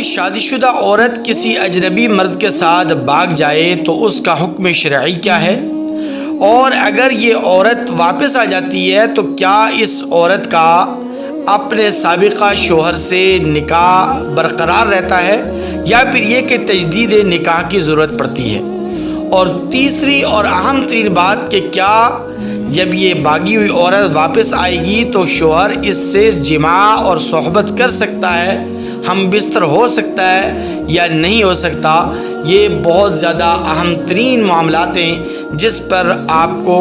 کوئی شادی شدہ عورت کسی اجنبی مرد کے ساتھ بھاگ جائے تو اس کا حکم شرعی کیا ہے؟ اور اگر یہ عورت واپس آ جاتی ہے تو کیا اس عورت کا اپنے سابقہ شوہر سے نکاح برقرار رہتا ہے یا پھر یہ کہ تجدید نکاح کی ضرورت پڑتی ہے؟ اور تیسری اور اہم ترین بات کہ کیا جب یہ بھاگی ہوئی عورت واپس آئے گی تو شوہر اس سے جماع اور صحبت کر سکتا ہے، ہم بستر ہو سکتا ہے یا نہیں ہو سکتا؟ یہ بہت زیادہ اہم ترین معاملات ہیں جس پر آپ کو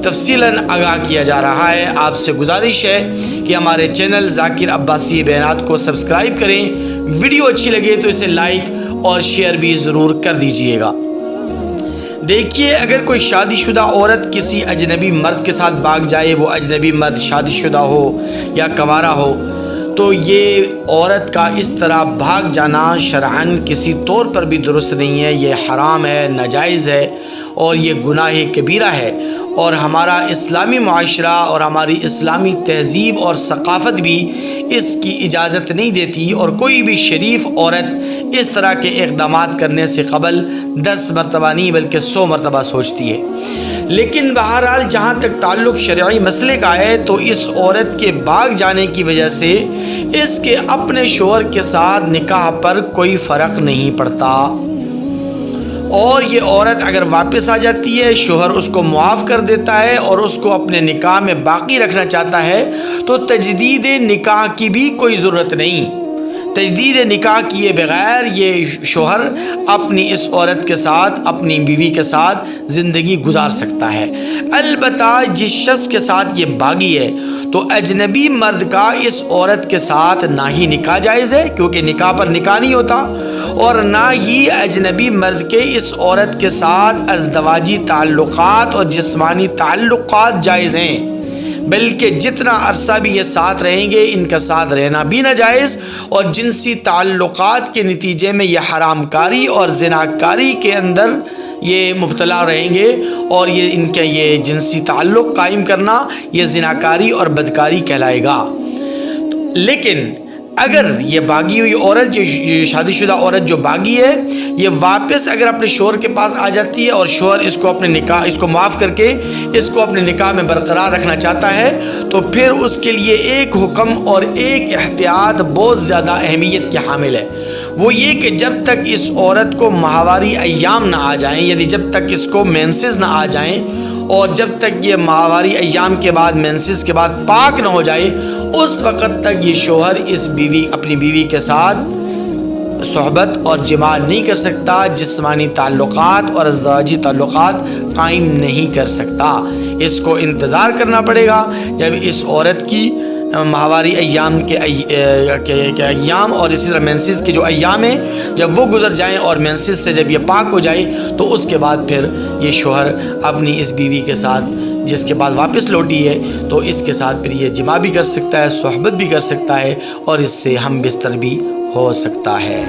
تفصیلاً آگاہ کیا جا رہا ہے۔ آپ سے گزارش ہے کہ ہمارے چینل ذاکر عباسی بیانات کو سبسکرائب کریں، ویڈیو اچھی لگے تو اسے لائک اور شیئر بھی ضرور کر دیجئے گا۔ دیکھیے، اگر کوئی شادی شدہ عورت کسی اجنبی مرد کے ساتھ بھاگ جائے، وہ اجنبی مرد شادی شدہ ہو یا کنوارا ہو، تو یہ عورت کا اس طرح بھاگ جانا شرعاً کسی طور پر بھی درست نہیں ہے، یہ حرام ہے، ناجائز ہے اور یہ گناہ کبیرہ ہے۔ اور ہمارا اسلامی معاشرہ اور ہماری اسلامی تہذیب اور ثقافت بھی اس کی اجازت نہیں دیتی، اور کوئی بھی شریف عورت اس طرح کے اقدامات کرنے سے قبل 10 مرتبہ نہیں بلکہ 100 مرتبہ سوچتی ہے۔ لیکن بہرحال جہاں تک تعلق شرعی مسئلے کا ہے تو اس عورت کے بھاگ جانے کی وجہ سے اس کے اپنے شوہر کے ساتھ نکاح پر کوئی فرق نہیں پڑتا، اور یہ عورت اگر واپس آ جاتی ہے، شوہر اس کو معاف کر دیتا ہے اور اس کو اپنے نکاح میں باقی رکھنا چاہتا ہے تو تجدید نکاح کی بھی کوئی ضرورت نہیں۔ تجدید نکاح کیے بغیر یہ شوہر اپنی اس عورت کے ساتھ، اپنی بیوی کے ساتھ زندگی گزار سکتا ہے۔ البتہ جس شخص کے ساتھ یہ باغی ہے تو اجنبی مرد کا اس عورت کے ساتھ نہ ہی نکاح جائز ہے، کیونکہ نکاح پر نکاح نہیں ہوتا، اور نہ ہی اجنبی مرد کے اس عورت کے ساتھ ازدواجی تعلقات اور جسمانی تعلقات جائز ہیں، بلکہ جتنا عرصہ بھی یہ ساتھ رہیں گے ان کا ساتھ رہنا بھی ناجائز، اور جنسی تعلقات کے نتیجے میں یہ حرام کاری اور زناکاری کے اندر یہ مبتلا رہیں گے، اور یہ ان کا یہ جنسی تعلق قائم کرنا یہ زناکاری اور بدکاری کہلائے گا۔ لیکن اگر یہ باغی ہوئی عورت، جو شادی شدہ عورت جو باغی ہے، یہ واپس اگر اپنے شوہر کے پاس آ جاتی ہے اور شوہر اس کو معاف کر کے اس کو اپنے نکاح میں برقرار رکھنا چاہتا ہے، تو پھر اس کے لیے ایک حکم اور ایک احتیاط بہت زیادہ اہمیت کی حامل ہے۔ وہ یہ کہ جب تک اس عورت کو ماہواری ایام نہ آ جائیں، یعنی جب تک اس کو مینسز نہ آ جائیں، اور جب تک یہ ماہواری ایام کے بعد، مینسز کے بعد پاک نہ ہو جائے، اس وقت تک یہ شوہر اپنی بیوی کے ساتھ صحبت اور جماع نہیں کر سکتا، جسمانی تعلقات اور ازدواجی تعلقات قائم نہیں کر سکتا۔ اس کو انتظار کرنا پڑے گا جب اس عورت کی ماہواری ایام کے ایام اور اسی طرح مینسز کے جو ایام ہیں جب وہ گزر جائیں اور مینسز سے جب یہ پاک ہو جائے تو اس کے بعد پھر یہ شوہر اپنی اس بیوی کے ساتھ جس کے بعد واپس لوٹی ہے تو اس کے ساتھ پھر یہ جماع بھی کر سکتا ہے، صحبت بھی کر سکتا ہے، اور اس سے ہم بستر بھی ہو سکتا ہے۔